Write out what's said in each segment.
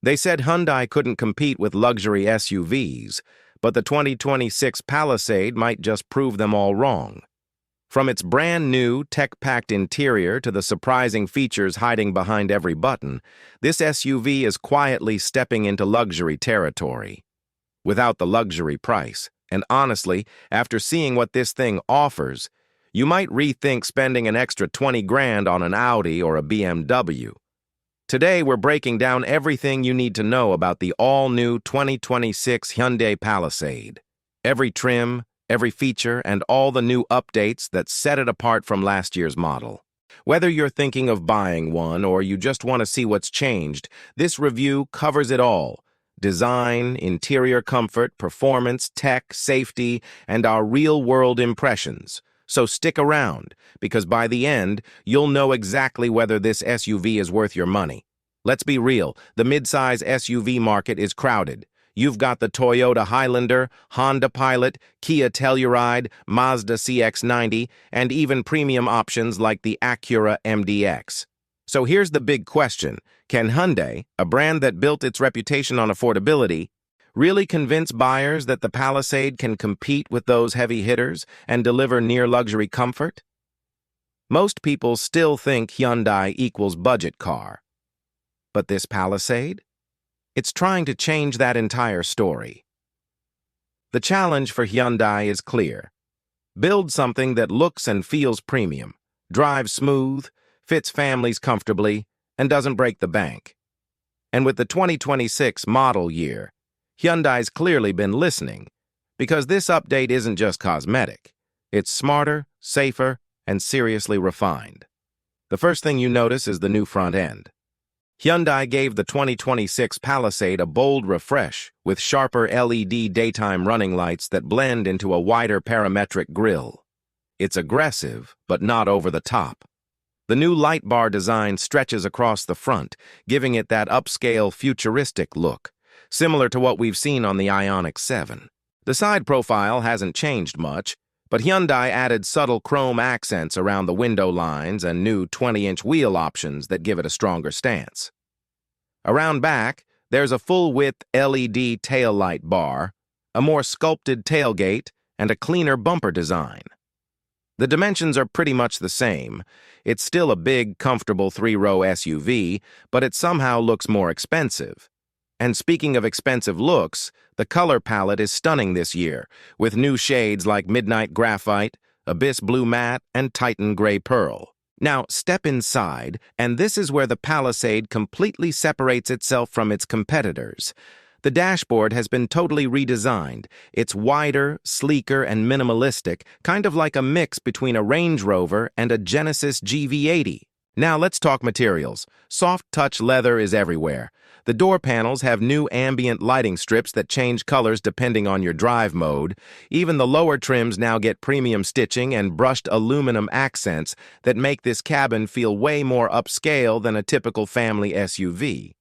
They said Hyundai couldn't compete with luxury SUVs, but the 2026 Palisade might just prove them all wrong. From its brand-new, tech-packed interior to the surprising features hiding behind every button, this SUV is quietly stepping into luxury territory. Without the luxury price, and honestly, after seeing what this thing offers, you might rethink spending an extra 20 grand on an Audi or a BMW. Today, we're breaking down everything you need to know about the all-new 2026 Hyundai Palisade. Every trim, every feature, and all the new updates that set it apart from last year's model. Whether you're thinking of buying one or you just want to see what's changed, this review covers it all. Design, interior comfort, performance, tech, safety, and our real-world impressions. So stick around, because by the end, you'll know exactly whether this SUV is worth your money. Let's be real, the midsize SUV market is crowded. You've got the Toyota Highlander, Honda Pilot, Kia Telluride, Mazda CX-90, and even premium options like the Acura MDX. So here's the big question. Can Hyundai, a brand that built its reputation on affordability, really convince buyers that the Palisade can compete with those heavy hitters and deliver near-luxury comfort? Most people still think Hyundai equals budget car. But this Palisade? It's trying to change that entire story. The challenge for Hyundai is clear. Build something that looks and feels premium, drives smooth, fits families comfortably, and doesn't break the bank. And with the 2026 model year, Hyundai's clearly been listening, because this update isn't just cosmetic. It's smarter, safer, and seriously refined. The first thing you notice is the new front end. Hyundai gave the 2026 Palisade a bold refresh with sharper LED daytime running lights that blend into a wider parametric grille. It's aggressive, but not over the top. The new light bar design stretches across the front, giving it that upscale, futuristic look, similar to what we've seen on the Ioniq 7. The side profile hasn't changed much, but Hyundai added subtle chrome accents around the window lines and new 20-inch wheel options that give it a stronger stance. Around back, there's a full-width LED taillight bar, a more sculpted tailgate, and a cleaner bumper design. The dimensions are pretty much the same. It's still a big, comfortable 3-row SUV, but it somehow looks more expensive. And speaking of expensive looks, the color palette is stunning this year, with new shades like Midnight Graphite, Abyss Blue Matte, and Titan Gray Pearl. Now, step inside, and this is where the Palisade completely separates itself from its competitors. The dashboard has been totally redesigned. It's wider, sleeker, and minimalistic, kind of like a mix between a Range Rover and a Genesis GV80. Now let's talk materials. Soft touch leather is everywhere. The door panels have new ambient lighting strips that change colors depending on your drive mode. Even the lower trims now get premium stitching and brushed aluminum accents that make this cabin feel way more upscale than a typical family SUV.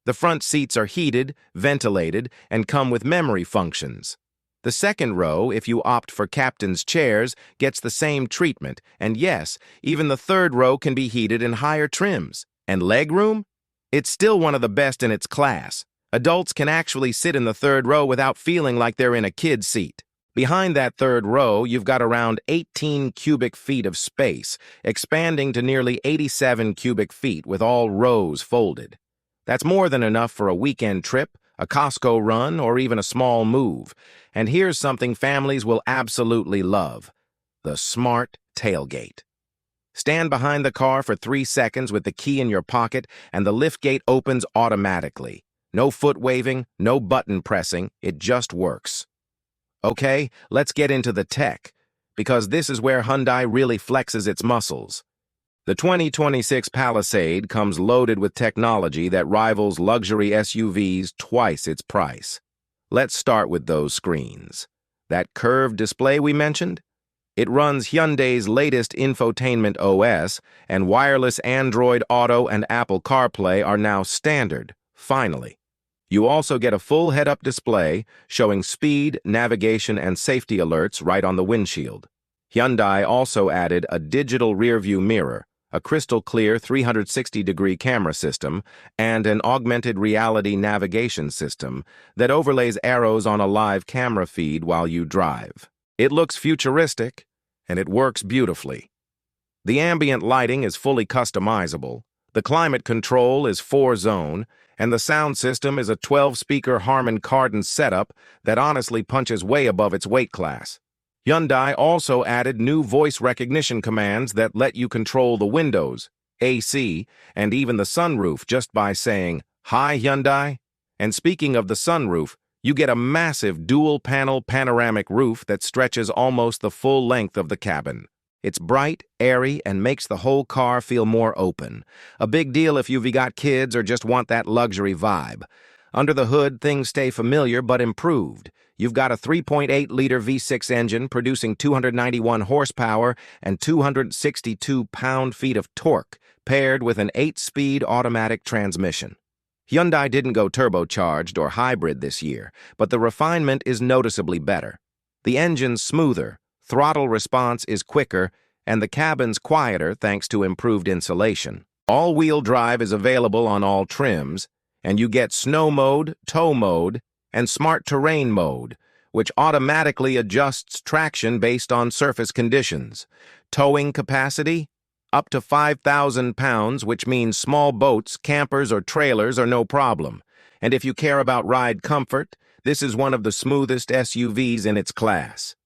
The front seats are heated, ventilated, and come with memory functions. The second row, if you opt for captain's chairs, gets the same treatment, and yes, even the third row can be heated in higher trims. And legroom? It's still one of the best in its class. Adults can actually sit in the third row without feeling like they're in a kid's seat. Behind that third row, you've got around 18 cubic feet of space, expanding to nearly 87 cubic feet with all rows folded. That's more than enough for a weekend trip, a Costco run, or even a small move. And here's something families will absolutely love: the smart tailgate. Stand behind the car for 3 seconds with the key in your pocket, and the liftgate opens automatically. No foot waving, no button pressing, it just works. Okay, let's get into the tech, because this is where Hyundai really flexes its muscles. The 2026 Palisade comes loaded with technology that rivals luxury SUVs twice its price. Let's start with those screens. That curved display we mentioned? It runs Hyundai's latest Infotainment OS, and wireless Android Auto and Apple CarPlay are now standard, finally. You also get a full head-up display showing speed, navigation, and safety alerts right on the windshield. Hyundai also added a digital rearview mirror, a crystal-clear 360-degree camera system, and an augmented reality navigation system that overlays arrows on a live camera feed while you drive. It looks futuristic, and it works beautifully. The ambient lighting is fully customizable, the climate control is 4-zone, and the sound system is a 12-speaker Harman Kardon setup that honestly punches way above its weight class. Hyundai also added new voice recognition commands that let you control the windows, AC, and even the sunroof just by saying, "Hi, Hyundai." And speaking of the sunroof, you get a massive dual-panel panoramic roof that stretches almost the full length of the cabin. It's bright, airy, and makes the whole car feel more open. A big deal if you've got kids or just want that luxury vibe. Under the hood, things stay familiar but improved. You've got a 3.8-liter V6 engine producing 291 horsepower and 262 pound-feet of torque, paired with an 8-speed automatic transmission. Hyundai didn't go turbocharged or hybrid this year, but the refinement is noticeably better. The engine's smoother, throttle response is quicker, and the cabin's quieter thanks to improved insulation. All-wheel drive is available on all trims, and you get snow mode, tow mode, and smart terrain mode, which automatically adjusts traction based on surface conditions. Towing capacity? Up to 5,000 pounds, which means small boats, campers, or trailers are no problem. And if you care about ride comfort, this is one of the smoothest SUVs in its class.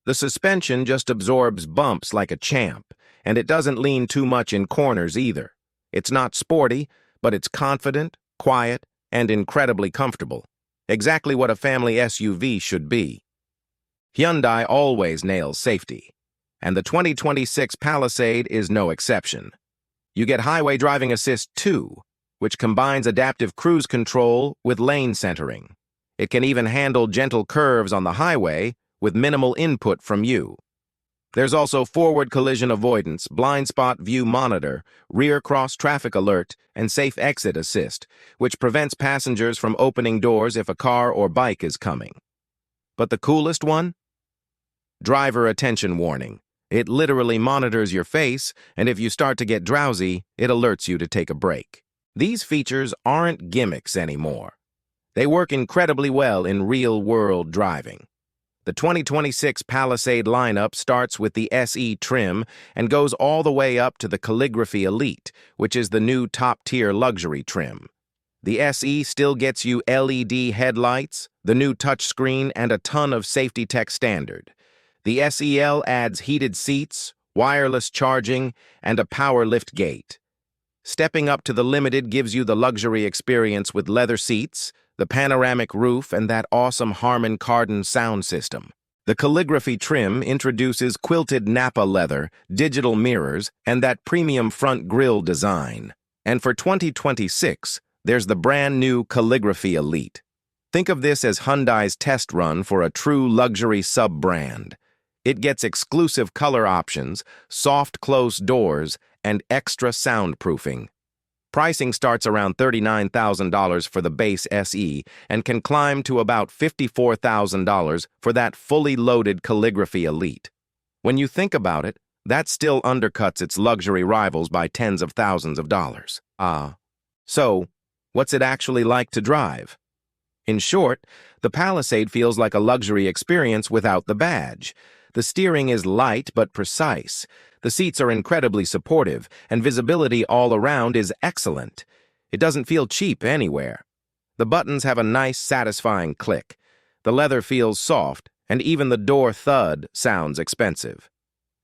The suspension just absorbs bumps like a champ, and it doesn't lean too much in corners either. It's not sporty, but it's confident, quiet, and incredibly comfortable. Exactly what a family SUV should be. Hyundai always nails safety, and the 2026 Palisade is no exception. You get Highway Driving Assist 2, which combines adaptive cruise control with lane centering. It can even handle gentle curves on the highway with minimal input from you. There's also forward collision avoidance, blind spot view monitor, rear cross traffic alert, and safe exit assist, which prevents passengers from opening doors if a car or bike is coming. But the coolest one? Driver attention warning. It literally monitors your face, and if you start to get drowsy, it alerts you to take a break. These features aren't gimmicks anymore. They work incredibly well in real-world driving. The 2026 Palisade lineup starts with the SE trim and goes all the way up to the Calligraphy Elite, which is the new top-tier luxury trim. The SE still gets you LED headlights, the new touchscreen, and a ton of safety tech standard. The SEL adds heated seats, wireless charging, and a power lift gate. Stepping up to the Limited gives you the luxury experience with leather seats, the panoramic roof, and that awesome Harman Kardon sound system. The Calligraphy trim introduces quilted Napa leather, digital mirrors, and that premium front grille design. And for 2026, there's the brand new Calligraphy Elite. Think of this as Hyundai's test run for a true luxury sub-brand. It gets exclusive color options, soft closed doors, and extra soundproofing. Pricing starts around $39,000 for the base SE and can climb to about $54,000 for that fully loaded Calligraphy Elite. When you think about it, that still undercuts its luxury rivals by tens of thousands of dollars. So, what's it actually like to drive? In short, the Palisade feels like a luxury experience without the badge. The steering is light but precise. The seats are incredibly supportive, and visibility all around is excellent. It doesn't feel cheap anywhere. The buttons have a nice, satisfying click. The leather feels soft, and even the door thud sounds expensive.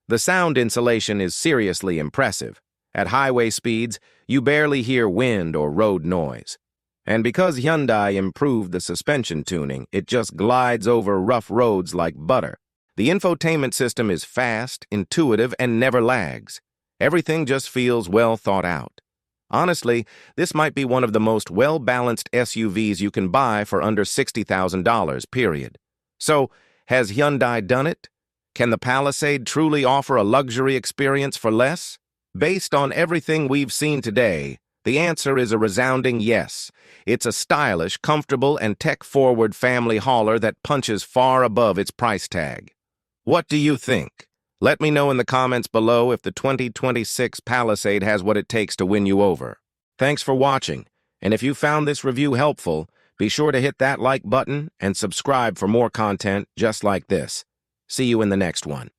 The sound insulation is seriously impressive. At highway speeds, you barely hear wind or road noise. And because Hyundai improved the suspension tuning, it just glides over rough roads like butter. The infotainment system is fast, intuitive, and never lags. Everything just feels well thought out. Honestly, this might be one of the most well-balanced SUVs you can buy for under $60,000, period. So, has Hyundai done it? Can the Palisade truly offer a luxury experience for less? Based on everything we've seen today, the answer is a resounding yes. It's a stylish, comfortable, and tech-forward family hauler that punches far above its price tag. What do you think? Let me know in the comments below if the 2026 Palisade has what it takes to win you over. Thanks for watching, and if you found this review helpful, be sure to hit that like button and subscribe for more content just like this. See you in the next one.